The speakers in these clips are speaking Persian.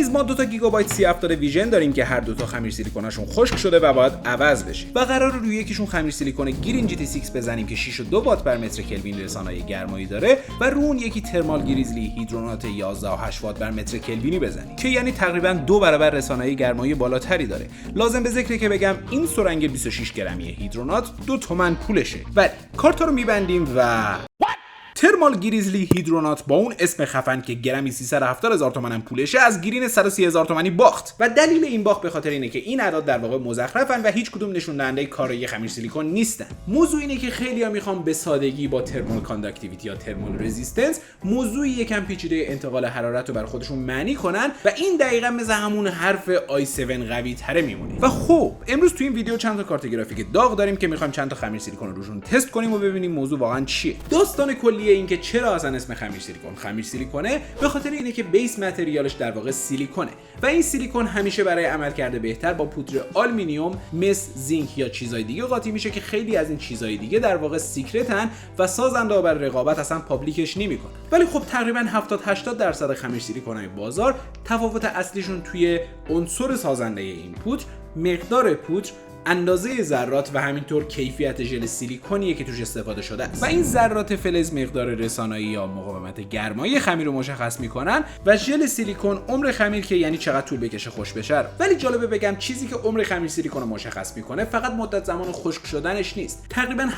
نیز ما 2 گیگابایت C70 ویژن داریم که هر 2 خمیر سیلیکوناشون خشک شده و باید عوض بشه و قرار روی یکیشون خمیر سیلیکون گرین GT6 بزنیم که 6.2 وات بر متر کلوین رسانه‌ای گرمایی داره و رو اون یکی ترمال گریزلی هیدرونات 11.8 وات بر متر کلوینی بزنیم که یعنی تقریبا 2 برابر رسانه‌ای گرمایی بالاتری داره. لازم به ذکره که بگم این سرنگ 26 گرمی هیدرونات 2 تومن پولشه. ولی کارتا رو میبندیم و ترمال گریزلی هیدرونات با اون اسم خفن که گرمی 370,000 تومان هم پولشه از گرین 130,000 تومانی باخت و دلیل این باخت به خاطر اینه که این اعداد در واقع مزخرفن و هیچ کدوم نشون دهنده کارایی خمیر سیلیکون نیستن. موضوع اینه که خیلی‌ها میخوان به سادگی با ترمال کانداکتیویتی یا ترمال رزिस्टنس موضوعی یکم پیچیده انتقال حرارت رو بر خودشون معنی کنن و این دقیقاً مثل همون حرف i7 قوی تره میمونه. و خب امروز تو این ویدیو چند تا کارت گرافیک داغ داریم که میخوایم چند تا خمیر سیلیکون رو روشون تست کنیم و ببینیم موضوع واقعاً چیه. داستان کلی این که چرا اصلا اسم خمیر سیلیکونه به خاطر اینه که بیس متریالش در واقع سیلیکونه و این سیلیکون همیشه برای عملکرد بهتر با پودر آلومینیوم، مس، زینک یا چیزای دیگه قاطی میشه که خیلی از این چیزای دیگه در واقع سیکرتن و سازنده بر رقابت اصلا پابلیکش نمیکنن. ولی خب تقریبا 70-80% خمیر سیلیکونای بازار تفاوت اصلیشون توی عنصر سازنده این پودر، مقدار پودر، اندازه ذرات و همینطور کیفیت ژل سیلیکونیه که توش استفاده شده است و این ذرات فلز مقدار رسانه‌ای یا مقاومت گرمایی خمیر رو مشخص میکنن و ژل سیلیکون عمر خمیر که یعنی چقدر طول بکشه خشک بشه. ولی جالبه بگم چیزی که عمر خمیر سیلیکون رو مشخص میکنه فقط مدت زمان خشک شدنش نیست. تقریبا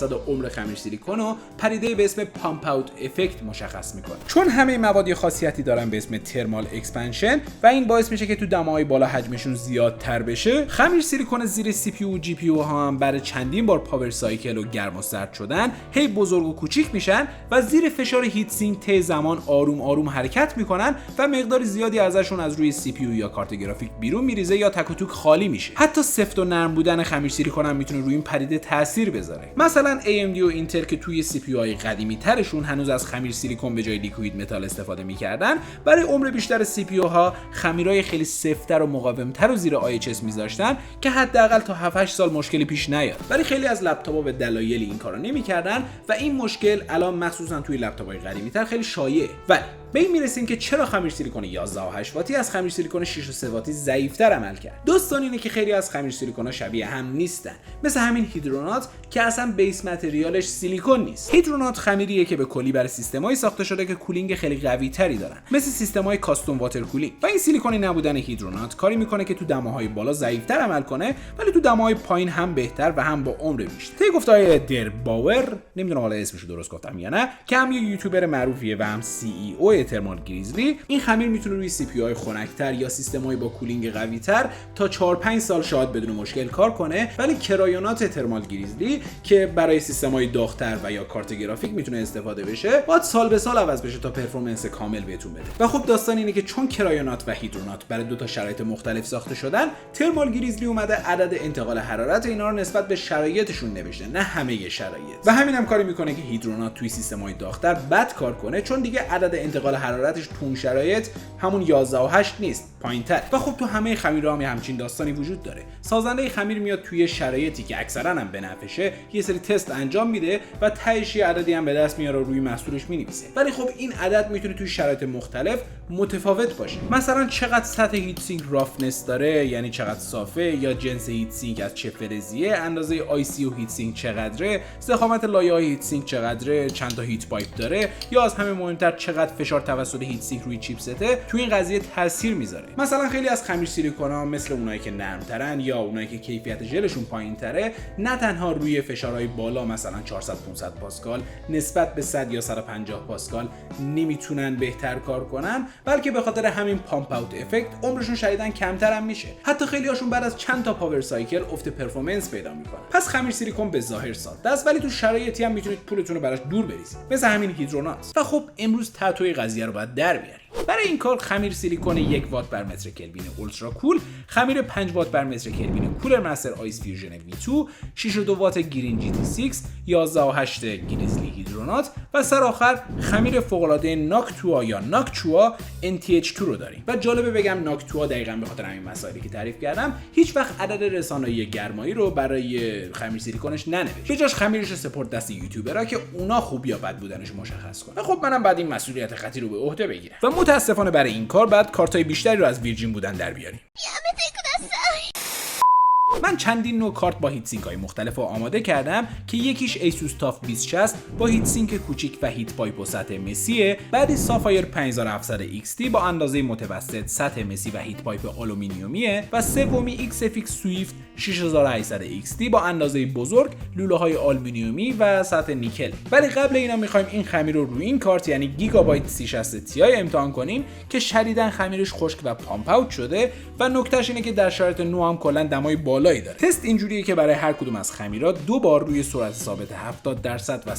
70-80% عمر خمیر سیلیکون رو پدیده به اسم پامپ اوت افکت مشخص میکنه. چون همه مواد یه خاصیتی دارن به اسم ترمال اکسپنشن و این باعث میشه که تو دماهای بالا حجمشون زیادتر بشه. خمیر سیلیکون زیر CPU و GPU ها هم برای چندین بار پاور سایکل و گرم و سرد شدن هی بزرگ و کوچیک میشن و زیر فشار هیت سینک طی زمان آروم آروم حرکت میکنن و مقدار زیادی ازشون از روی CPU یا کارت گرافیک بیرون میریزه یا تک و توک خالی میشه. حتی سفت و نرم بودن خمیر سیلیکون هم میتونه روی این پدیده تاثیر بذاره. مثلا AMD و اینتل که توی CPU های قدیمی ترشون هنوز از خمیر سیلیکون به جای لیکوید متال استفاده میکردن، برای عمر بیشتر CPU ها خمیرای خیلی سفت‌تر و مقاوم‌تر و زیر IHS میذاشتن که حداقل تا 7-8 سال مشکلی پیش نیاد. ولی خیلی از لپتاپ‌ها به دلایل این کارو نمی‌کردن و این مشکل الان مخصوصا توی لپتاپ‌های قدیمی‌تر خیلی شایعه. ولی به این میرسیم که چرا خمیر سیلیکون 11.8 واتی از خمیر سیلیکون 6.3 واتی ضعیف‌تر عمل کرد. داستان اینه که خیلی از خمیر سیلیکون‌ها شبیه هم نیستن، مثل همین هیدرونات که اصلا بیس متریالش سیلیکون نیست. هیدرونات خمیریه که به کلی برای سیستم‌های ساخته شده که کولینگ خیلی قوی‌تری دارن، مثل سیستم‌های کاستوم واتر کولینگ. و این سیلیکونی نبودن هیدرونات کاری میکنه که تو دماهای بالا ضعیف‌تر عمل کنه ولی تو دماهای پایین هم بهتر و هم با عمر بیشتر. طی گفته‌های درباور، نمیدونم حالا اسمش رو درست گفتم یا نه، که هم یه یوتیوبر معروفیه و هم CEO ترمال گریزلی، این خمیر میتونه روی CPU های خنک‌تر یا سیستم‌های با کولینگ قوی‌تر تا 4-5 سال شاید بدون مشکل کار کنه. ولی کرایونات ترمال گریزلی که برای سیستم‌های داغ‌تر و یا کارت گرافیک میتونه استفاده بشه، باید سال به سال عوض بشه تا پرفورمنس کامل بهتون بده. و خب داستان اینه که چون کرایونات و هیدرونات برای 2 تا شرایط مختلف ساخته شدن، ترمال گریزلی اومده عدد انتقال حرارت اینا رو نسبت به شرایطشون نوشته، نه همه شرایط. و همین هم کاری میکنه که هیدرونات توی سیستم‌های داغ‌تر بد کار کنه، چون دیگه عدد انتقال حرارتش تو اون شرایط همون 11.8 نیست، پایین‌تر. و خب تو همه خمیرها هم همچین داستانی وجود داره. سازنده خمیر میاد توی شرایطی که اکثرا هم بنفشه یه سری تست انجام میده و تهش یه عددی هم به دست میاره و روی محصولش مینویسه. ولی خب این عدد میتونه توی شرایط مختلف متفاوت باشه. مثلا چقدر سطح هیت سینک رافنس داره، یعنی چقدر صافه، یا جنس هیت سینک از چه فلزیه، اندازه IC و هیت سینک چقدره، ضخامت لایه‌های هیت سینک چقدره، چند تا هیت پایپ داره، یا از همه مهمتر چقدر فشار توسط هیت سینک روی چیپسته توی این قضیه تاثیر میذاره. مثلا خیلی از خمیر سیلیکون‌ها مثل اونایی که نرم‌ترن یا اونایی که کیفیت ژلشون پایین‌تره، نه تنها روی فشارهای بالا مثلا 400-500 پاسکال نسبت به 100 یا 150 پاسکال نمیتونن بهتر کار کنن، بلکه به خاطر همین پامپ اوت افکت عمرشون شدیداً کمتر هم میشه. حتی خیلی هاشون بعد از چند تا پاور سایکل افت پرفورمنس پیدا میکنن. پس خمیر سیلیکون به ظاهر ساده است ولی تو شرایطی هم میتونید پولتون رو براش دور بریزید، مثل همین هیدرونات. و خب امروز تاتوی قضیه رو باید در بیاریم. برای این کار خمیر سیلیکون 1 وات بر متر کلوین اولترا کول، خمیر 5 وات بر متر کلوین کولر مستر آیس فیوژن V2، 6.2 وات گرین GT6، 11.8 گریزلی هیدرونات و سر آخر خمیر فوق العاده ناکتوا یا ناکچوا NTH2 رو داریم. و جالبه بگم ناکتوا دقیقاً به خاطر همین مسائلی که تعریف کردم هیچ وقت عدد رسانه‌ای گرمایی رو برای خمیر سیلیکونش ننوشت. به جاش خمیرش سپورت دست یوتیوبرها که اونا خوب یا بد بودنش مشخص کنه. خب منم بعد این مسئولیت خطیر رو به عهده بگیرم. و متاسفانه برای این کار باید کارتای بیشتری رو از ویرجین بودن در بیاریم. من چندین نوع کارت با هیت سینک های مختلف رو آماده کردم که یکیش ایسوس تاف 2060 با هیت سینک کوچیک و هیت پایپ و سطح مسیه، بعدی سافایر 5700 XT با اندازه متوسط، سطح مسی و هیت پایپ آلومینیومیه و سومی XFX سویفت 6800 XT با اندازه بزرگ، لوله های آلومینیومی و سطح نیکل. ولی قبل اینا میخوایم این خمیر رو روی این کارت یعنی گیگابایت 3060 Ti امتحان کنیم که شدیداً خمیرش خشک و پامپ اوت شده و نکتهش اینه که در شرایط نو هم کلا دمای بالایی داره. تست اینجوریه که برای هر کدوم از خمیرات 2 بار روی سرعت ثابت 70% و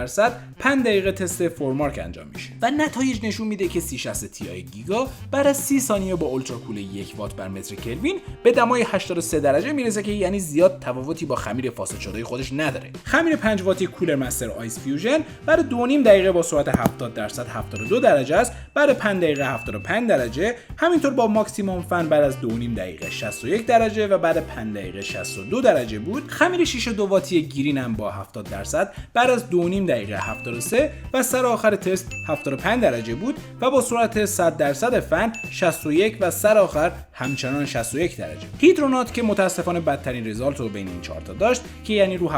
100% 5 دقیقه تست فورمارک انجام میشه و نتایج نشون میده که 3060 Ti گیگا بعد از 30 ثانیه با اولترا کول 1 وات بر متر کلوین به دمای 83 درجه میرسه که یعنی زیاد تفاوتی با خمیر فاسد شده خودش نداره. خمیر 5 واتی کولر مستر آیس فیوژن بعد 2.5 دقیقه با سرعت 70% 72 درجه است، بعد 5 دقیقه 75 درجه، همینطور با ماکسیموم فن بعد از 2.5 دقیقه 61 درجه و بعد 5 دقیقه 62 درجه بود. خمیر 6.2 واتی گرین هم با 70% بعد از 2.5 دقیقه 73 و سر آخر تست 75 درجه بود و با سرعت 100% فن 61 و سر آخر همچنان 61 درجه. هیدرونات که متاسفانه بدترین ریزالت رو بین این 4 تا داشت که یعنی رو 70%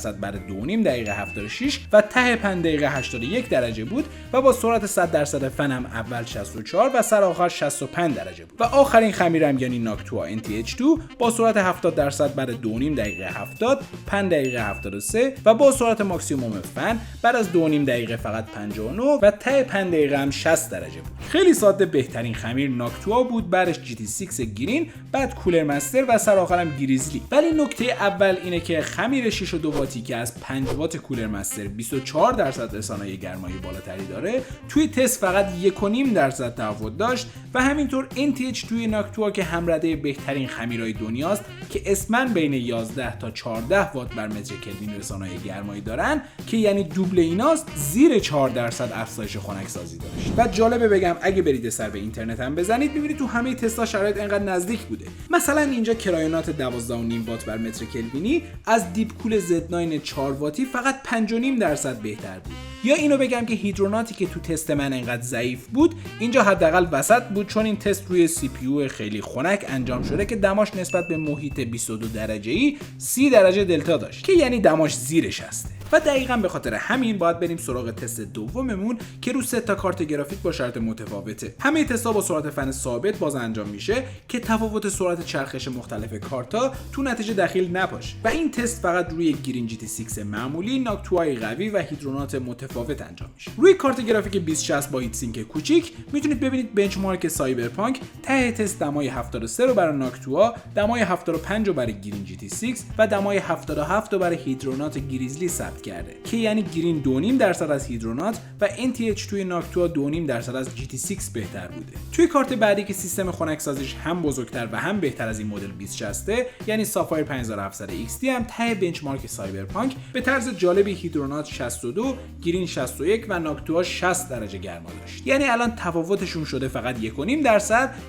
بعد 2.5 دقیقه 76 و ته 5 دقیقه 81 درجه بود و با سرعت 100% فن هم اول 64 و سر آخر 65 درجه بود. و آخرین خمیرم یعنی ناکتوا NTH2 با سرعت 70% بعد 2.5 دقیقه 70 5 دقیقه 73 و با سرعت ماکسیموم فن بعد از 2.5 دقیقه فقط 59 و ته 5 دقیقه هم 60 درجه بود. خیلی ساده بهترین خمیر ناکتوا بود، بعدش GT6 گرین، بعد کولر مستر و سر آخرم گریزلی. ولی نکته اول اینه که خمیر 6.2 واتی که از 5 وات کولر مستر 24% رسانه گرمایی بالاتری داره توی تست فقط 1.5% تفاوت داشت و همینطور NTH2 ناکتوا که همرده بهترین خمیرهای دنیاست که اسماً بین 11 تا 14 وات بر متر کلوین رسانه گرمایی دارن که یعنی دوبل ایناست، زیر 4% افزایش خنکسازی داشت. و جالبه بگم اگه برید سر به اینترنت هم بزنید میبینید تو همه تست‌ها شرایط انقدر نزدیک بوده. مثلا اینجا کرایونات 12.5 وات بر متر کلوینی از دیپ کول Z9 4 واتی فقط 5.5% بهتر بود. یا اینو بگم که هیدروناتی که تو تست من انقدر ضعیف بود اینجا حداقل وسط بود، چون این تست روی CPU خیلی خنک انجام شده که دماش نسبت به محیط 22 درجه‌ای 30 درجه دلتا داشت که یعنی دماش زیر 60. و دقیقاً به خاطر همین باید بریم سراغ تست دوممون که رو 3 تا کارت گرافیک با شرط متفاوته. همه تست‌ها با سرعت فن ثابت باز انجام میشه که تفاوت سرعت چرخش مختلف کارتا تو نتیجه دخیل نباشه. و این تست فقط روی گرین GT6 معمولی، ناکتوای قوی و هیدرونات متفاوت انجام میشه. روی کارت گرافیک 2060 با هیت سینک کوچیک میتونید ببینید بنچمارک سایبرپانک ته تست دمای 73 رو برای ناکتوا، دمای 75 رو برای گرین GT6 و دمای 77 رو برای هیدرونات گریزلی ثبت کرده که یعنی گرین 2.5% از هیدرونات و NTH2 ناکتوا 2.5% از GT6 بهتر بوده. توی کارت بعدی که سیستم خنکسازیش هم بزرگتر و هم بهتر از این مدل 2060 یعنی سافایر 5700 XT هم ته بنچمارک سایبرپانک به طرز جالبی هیدرونات 62 گرین 61 و ناکتوا 60 درجه گرما داشت. یعنی الان تفاوتشون شده فقط 1.5%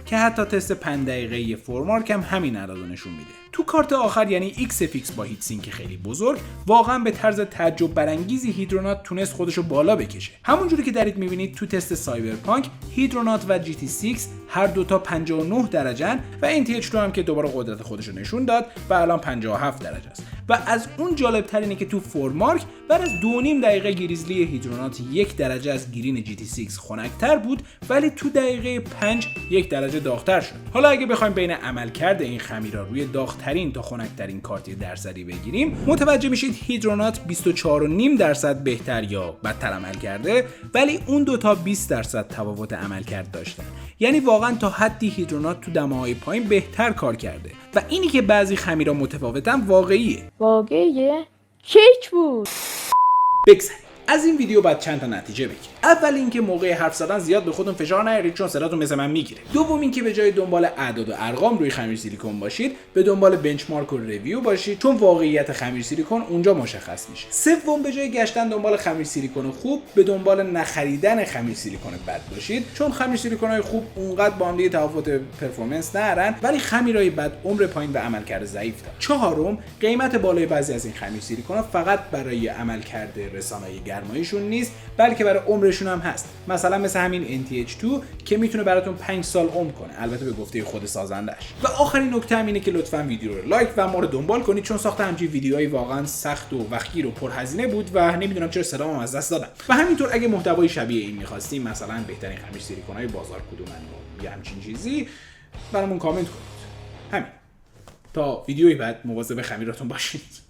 که حتی تست 5 دقیقه‌ای فورمارک هم همین عددو نشون میده. تو کارت آخر یعنی XFX با هیت سینک خیلی بزرگ واقعا به طرز تعجب برانگیزی هیدرونات تونست خودشو بالا بکشه. همونجوری که دارید میبینید تو تست سایبرپانک هیدرونات و GT6 هر دوتا 59 درجهن و NTH2 هم که دوباره قدرت خودشو نشون داد و الان 57 درجه است. و از اون جالب تر اینه که تو فورمارک بعد از 2.5 دقیقه گریزلی هیدرونات 1 درجه از گرین GT6 خنک‌تر بود ولی تو دقیقه 5 1 درجه داغ‌تر شد. حالا اگه بخوایم بین عملکرد این خمیرا روی داغ‌ترین تا خنک‌ترین کارت درصدی بگیریم متوجه میشید هیدرونات 24.5% بهتر یا بدتر عمل کرده ولی اون دوتا 20% تفاوت عملکرد داشتن. یعنی واقعا تا حدی هیدرونات تو دماهای پایین بهتر کار کرده و اینی که بعضی خمیرا متفاوتن واقعیه. کیک بود. بگذاریم از این ویدیو باید چند تا نتیجه بگیرید. اول اینکه موقع حرف زدن زیاد به خودتون فشار نیارید چون صداتون مثل من میگیره. دوم اینکه به جای دنبال اعداد و ارقام روی خمیر سیلیکون باشید به دنبال بنچمارک و ریویو باشید چون واقعیت خمیر سیلیکون اونجا مشخص میشه. سوم به جای گشتن دنبال خمیر سیلیکون خوب به دنبال نخریدن خمیر سیلیکون بد باشید چون خمیر سیلیکونای خوب اونقدر با هم دیگه تفاوت پرفورمنس ندارن ولی خمیرای بد عمر پایین و عملکرد ضعیف دارن. چهارم قیمت بالای بعضی از این خمیر سیلیکونا فقط برای عملکرد رسانه‌ای گرماییشون نیست بلکه برای عمرشون هم هست. مثلا مثل همین NTH2 که میتونه براتون 5 سال عمر کنه، البته به گفته خود سازندش. و آخرین نکته اینه که لطفاً ویدیو رو لایک و ما رو دنبال کنید، چون ساخت همچین ویدیوهایی واقعا سخت و وقتگیر و پرهزینه بود و نمیدونم چرا صدامو از دست دادم. و همینطور اگه محتوای شبیه این می‌خواستیم، مثلا بهترین خمیر سیلیکون‌های بازار کدومن یا همچین چیزی، برامون کامنت کنید. همین. تا ویدیوی بعد مواظب خمیراتون باشید.